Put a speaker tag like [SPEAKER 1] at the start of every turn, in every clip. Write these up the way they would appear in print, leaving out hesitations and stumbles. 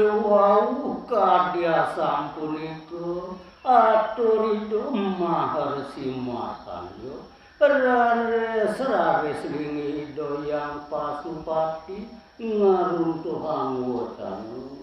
[SPEAKER 1] wau kadya sampuniku aturido maharsi makanyo rares lingi doyang pasupati ngaruntuhang wotanu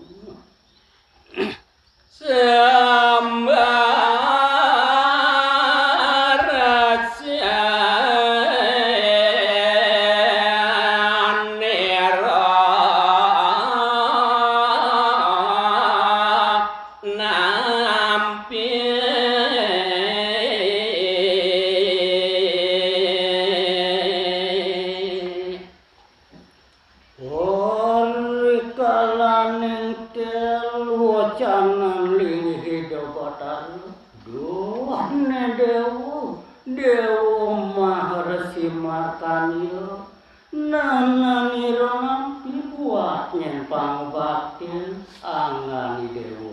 [SPEAKER 1] Dewa maharsi makanyo nananiro nampi buat nyen pangbaktin angani dewa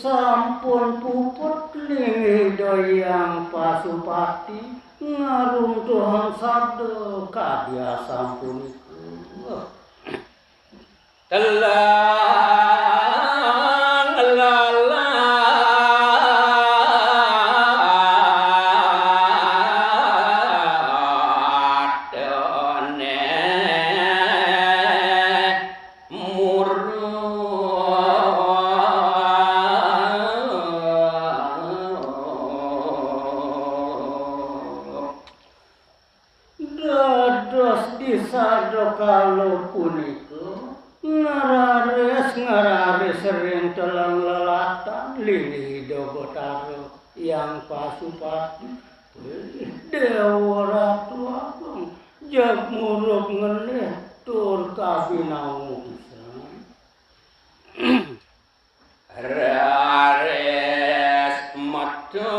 [SPEAKER 1] sampun puput lingi doyang pasupati ngaruntuhan sabda kadya sampuniku telang lala dados disado kalau punika ngarares ring telang lelatan lini dogotaro yang pasupati dewa ratu agung jag murub ngelih tur kabinau pisan rares mato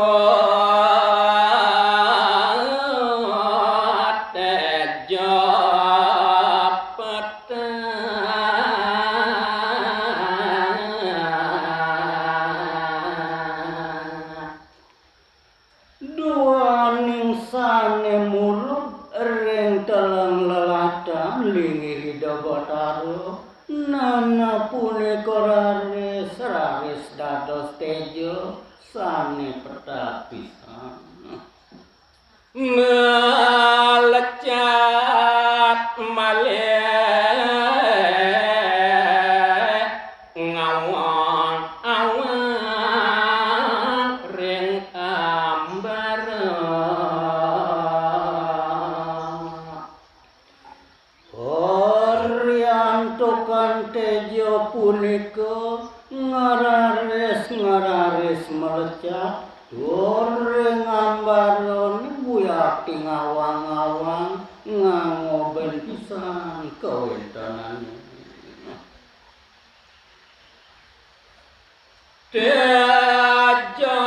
[SPEAKER 1] lingi dogotaro nana punika rares dados tejo sane petapisan melecat malih ngawang-awang ring ambar Oriantokan tejo punika ngarares melecat ring ambaron buyati ngawang-awang ngangoben pisan kawentanan tejo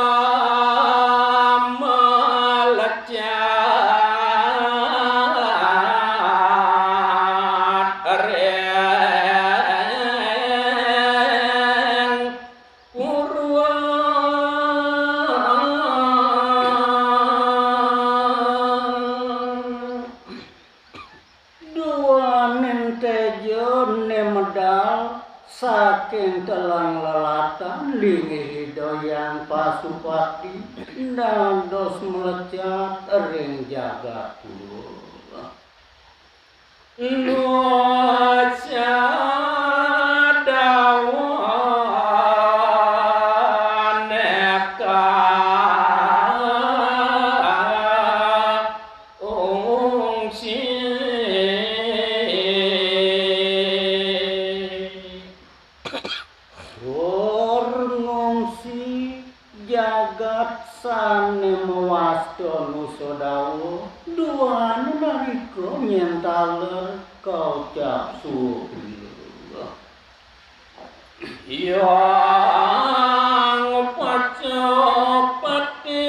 [SPEAKER 1] saking telang lelatan lingi doyang pasupati dados melecat ring jagat jagat sane mewasta nusodawo duane narika nyentaler kaucap suwi yang pacopati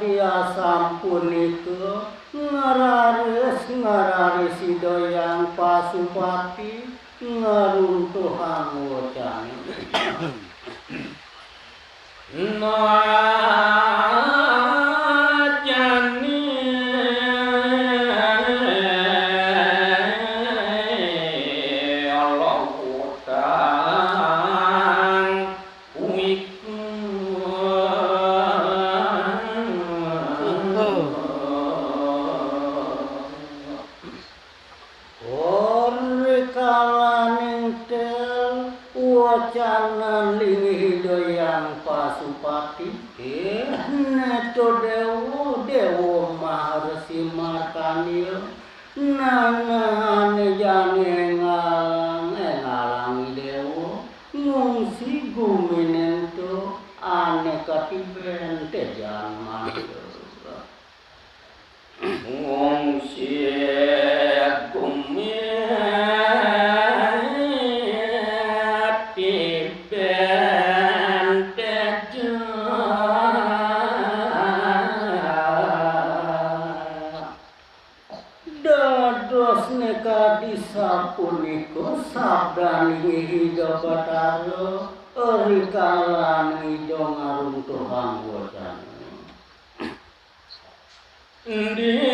[SPEAKER 1] dia sampunikeun ngararis Sidoyang Pasupati ngaruntuhan wocan najani Allah utang wacanan lingi Hidoyang Pasupati neto dewo maharsi markanil nanane jane ngalangi dewo ngungsi guminento ane katiben tejan mantu ngungsi disapuniko sabdani hidup bataro rikalan hidup ngaruntuhan wajan diatur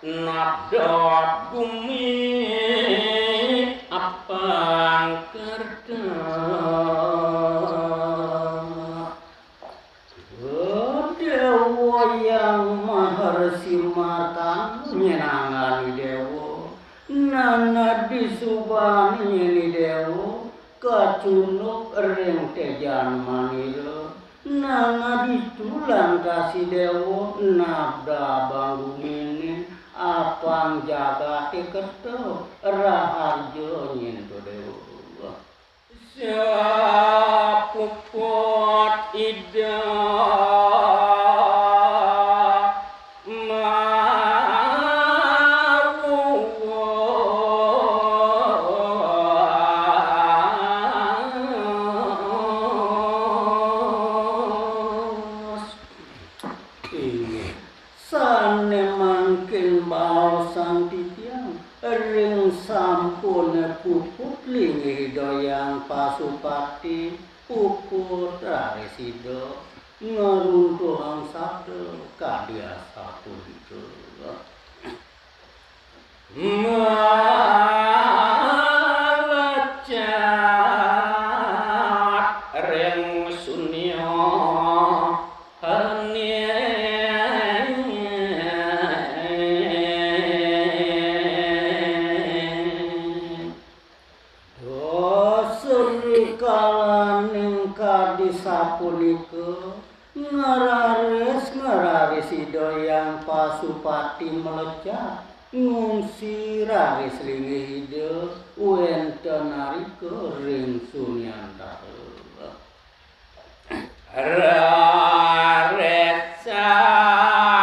[SPEAKER 1] nabdot bumi apang kerja yang maharsi matan nyenangan dewo nana disubani ni dewo kacunuk ring tejan manilo nana ditulang kasih dewo nabda bangunin apang jaga keto raharjo nyento dewo siapuput ida Hidoyang Pasupati puput raresido ngeruntuhan sabdo kadia sapulito malacat reng sunyo disapunikeun ngararis Hidoyang Pasupati melecat ngungsi raris lingi hidup wenten narikeun ring sunyanta raret sang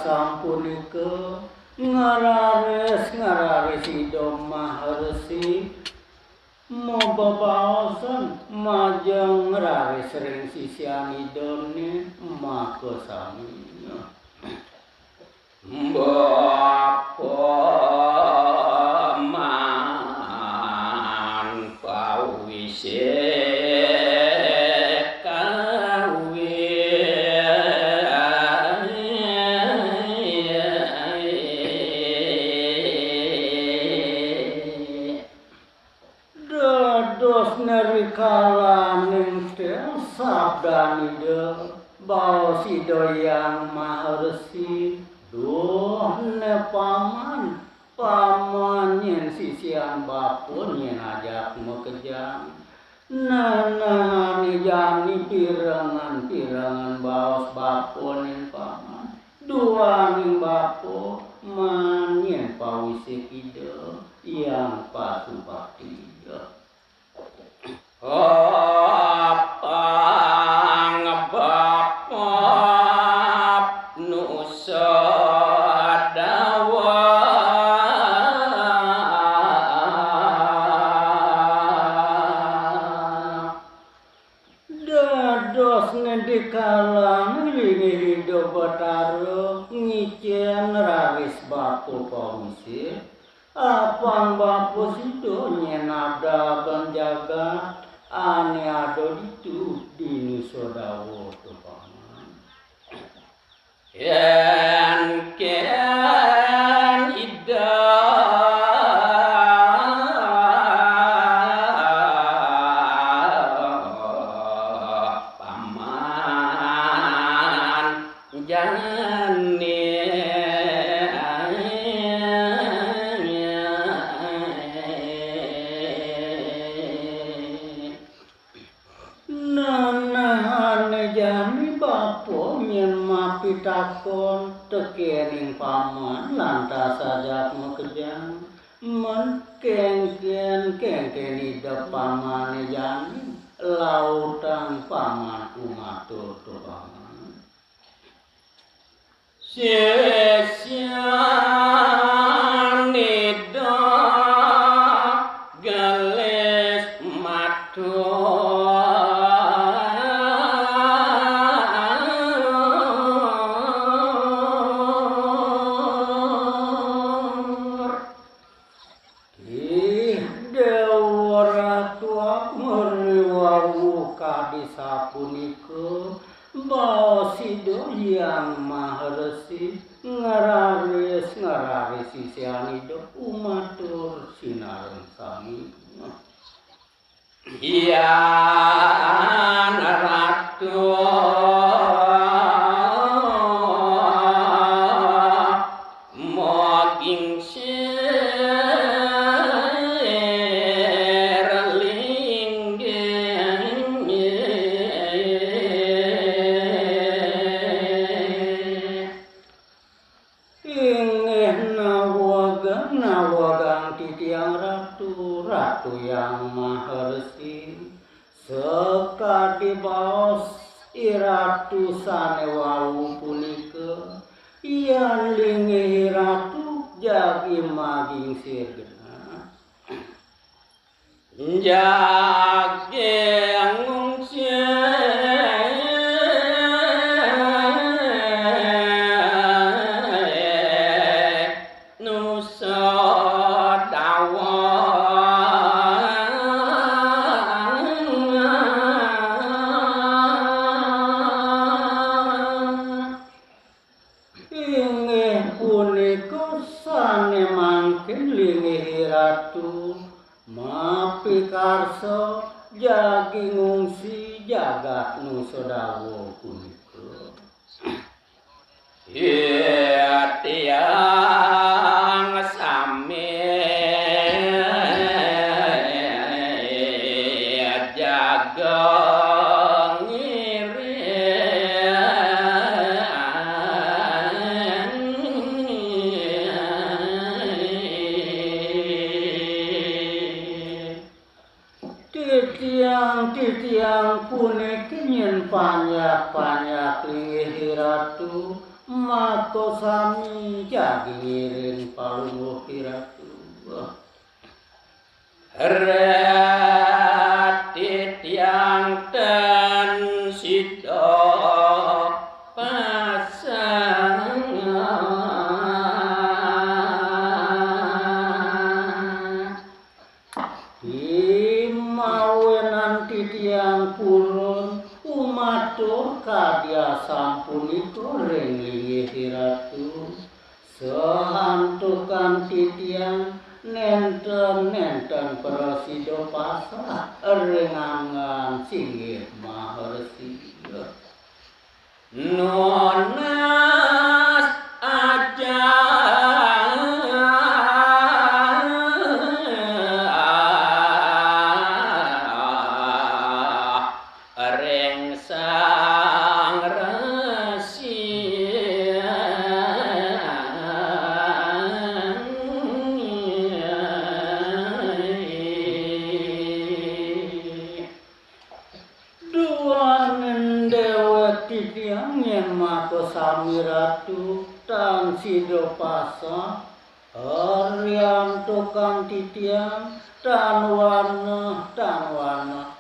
[SPEAKER 1] sampunikeun ngararis hidup maharsi mababaosan majeng raris ring sisian idone maka saminya bapa man pawise kalaning sabdanide bau Sidoyang maharsi duh ne paman yen sisian bapun yen ajak mekejang nanani jani pirangan baos bapun yen paman duaning bapo manyen pawise kida yang pasupati apang bapap nusa dawa dados ngedikalang ringi hidup betara ngicen raris bapu pawise apang bapu sido nyenada benjaga ane ado itu di nusodawo tu paman yen ken ida paman jane pitakon tekening paman lantas sajak mekejang men kengken ida paman jani lautan paman umatur tu paman sia-sia nida gelis matur yang maharesi ngararis sisianido umatur sinareng sami hian ratu moging ratu yang maharesi sekadi baos iratu sane walu punika ian lingi ratu jagi maging sirgena jagi pikarso jagi ngungsi jagat nusodawo punika tiang sami jaga titiang punika nyen panyak linggih ratu mako sami jagi ngiring palungguh ratu titiang ten sida yang purun umatur kadya sampuniko ringlingi ratu sehantukan titiang nenten prasido pasah rengangan singgih maharsi nonas aja titiang yen mako sami ratu tan sido pasa Arianto kang titiang tan warna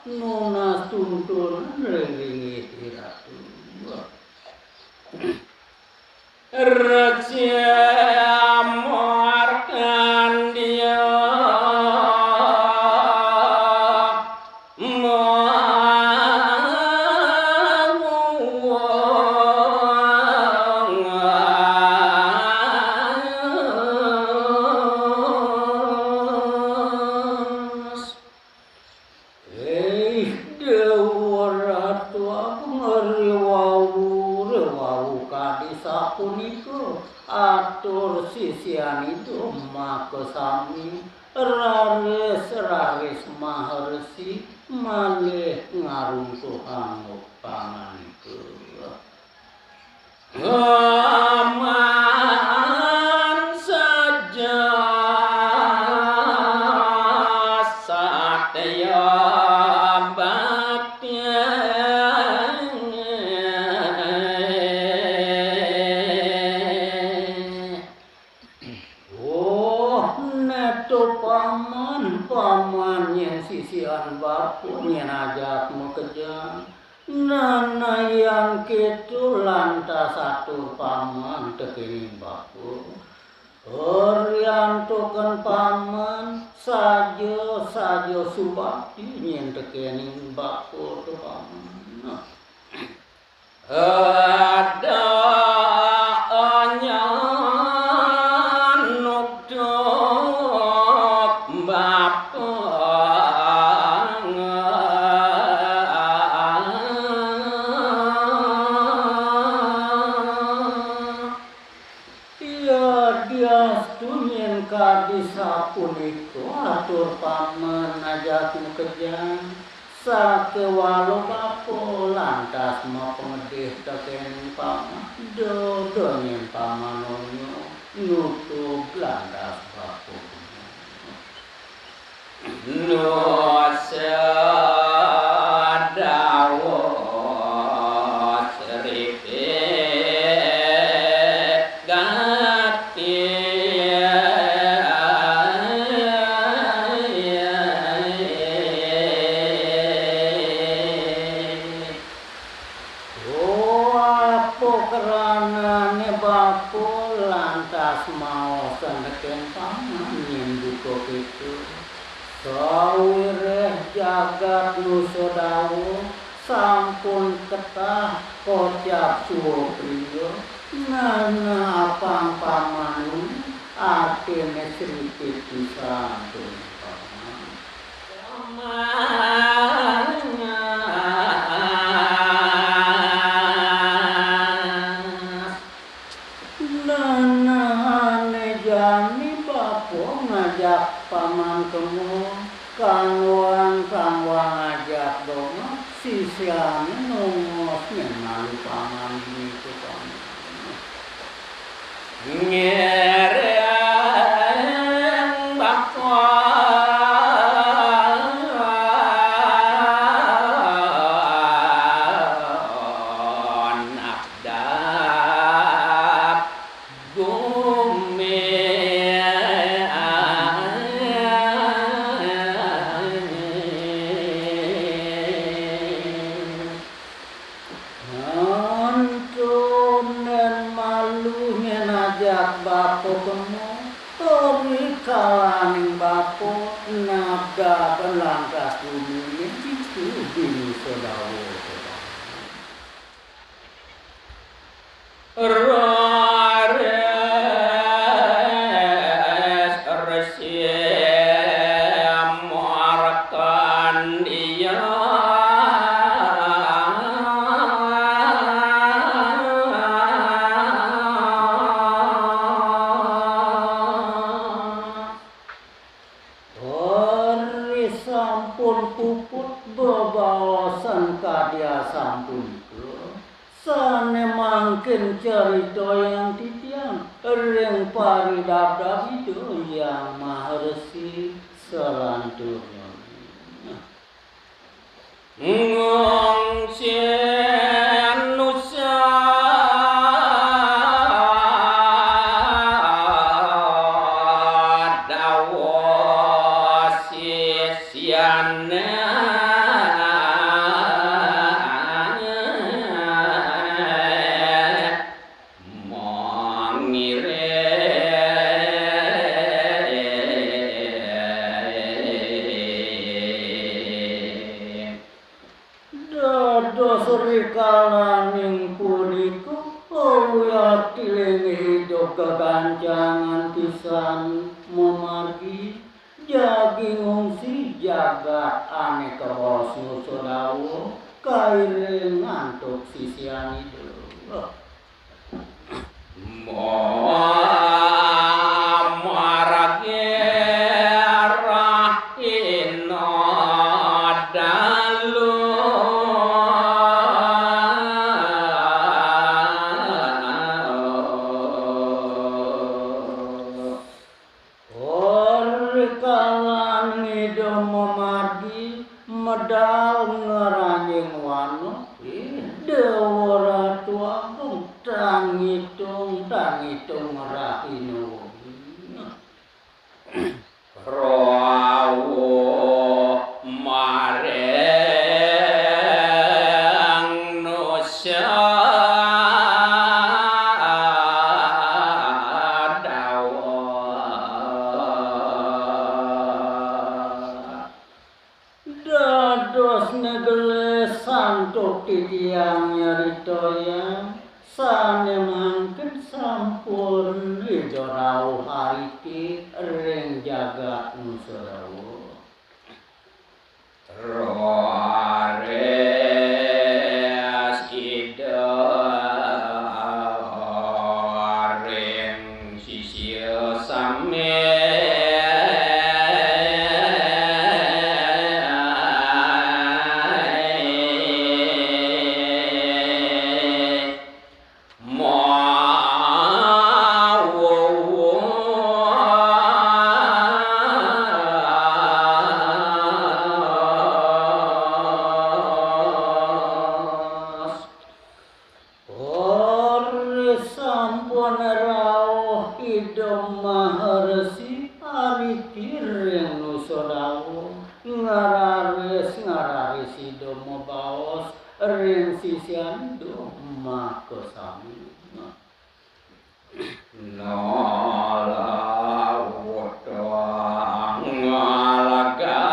[SPEAKER 1] nunas tuntun relingi ratu
[SPEAKER 2] Raja Markandeya
[SPEAKER 1] atur sisian itu maka sami raris maharsi malih ngarungkuhan pangan itu aman saja satya paman yang sisian bapu yang ajak mekeja nana yang ketu lantas satu paman tekini bapu Oriantokan paman sajo subakti yang tekini bapu tu paman ada puniko atur paman ajak kerja sakewalo bapo lantas mau pengedih teken paman dodonyen paman onyo nutup lantas bapo nuasa dawo seripe mau sendeken paman yang buko itu sawireh jagat nusodawo sampun ketah kocap suwo priyo nana apang paman atene seripit pisan paman ngajak paman kemu kangwang ajak dong sisiane nongos malu paman itu paman ngereng bakon abdab gumi bapo kemu tori kalaning bapo nabda pelangkas bumi itu bini sodawo rares resiem Markandeya sampun puput bebawasan kadya sampun sane mangkin cerita yang titiang ring paridabda itu yang maharsi selanjutnya ngong sien nusa Uya tiling hidup kegancangan pisan memargi jagi ngungsi jagat ane kebos nusodawo kaire ngantuk sisian itu medal ngeranjing wano dewara tua tangitung rahinu rawo mareng nusa dados negele santo titiang nyaritoya sane mangken sampun ijo rawuh hariti ring jagat nusarawo roares ida ring sisir same sampun rawuh idom maharesi ariti ring nusodawo ngararis idom mabaos ring sisian doma kesami nala wodang ngalagal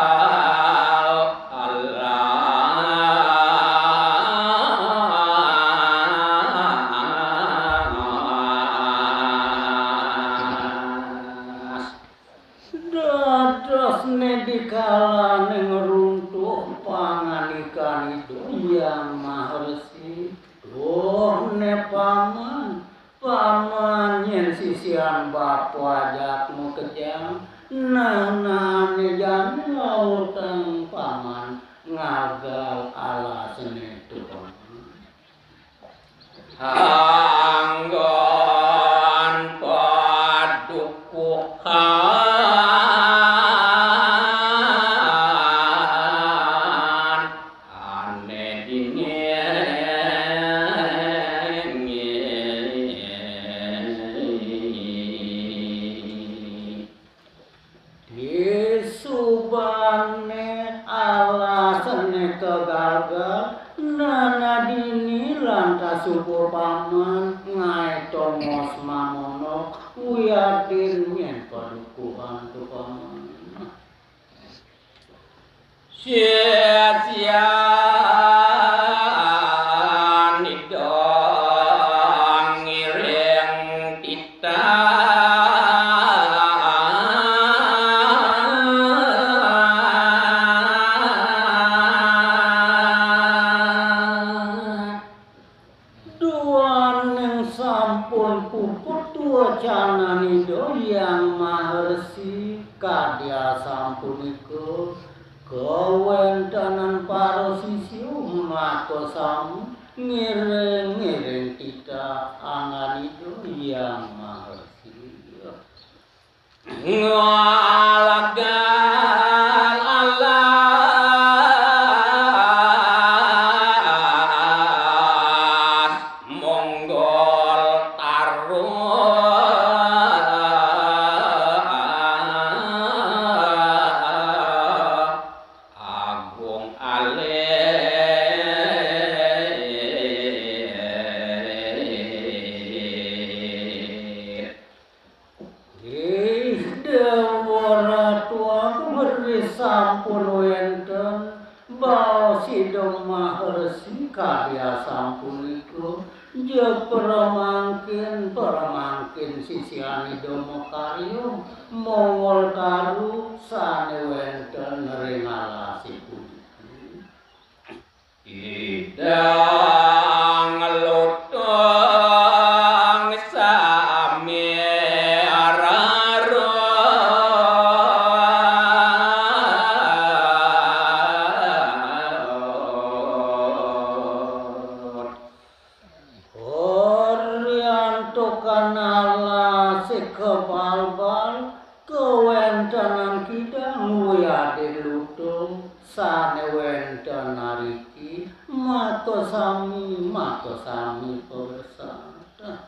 [SPEAKER 1] dados nedikala ngeruntuh panganikan itu yang maharesi ne paman yen sisian bapa jatmu kejang nane jane lautang paman ngagal ala senetu anggon padukuhan ane disubane alasane kegagal nana dini lantas subur paman ngai tomos mamono wiyatin yen padukuhan tu paman sia-sia nidong ngiring kita sampun puput tua canani yang maharesi kadya sampuniko kewentanan para sisiu mako sam ngiring kita angan itu yang maharesi ngalagan Allah dewara tua Pramangkin sisiane Dama Karya Mongol Taru sane wonten ring alasipun idang lutang sami araro kanala sekebal-bal kewentanan kidang wiyade lutung sane wenten nariki makosami pewersata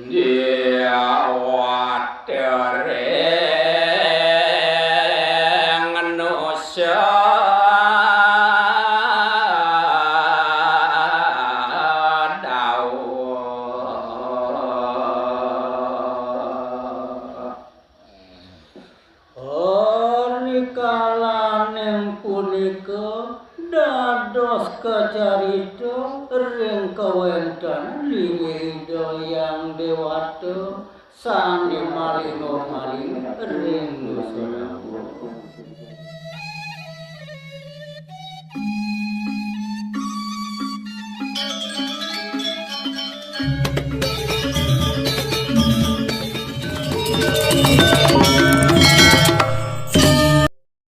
[SPEAKER 1] dia watere ngenusya dados kecarita ring kewenten liwida yang dewata sane maling ring dosa.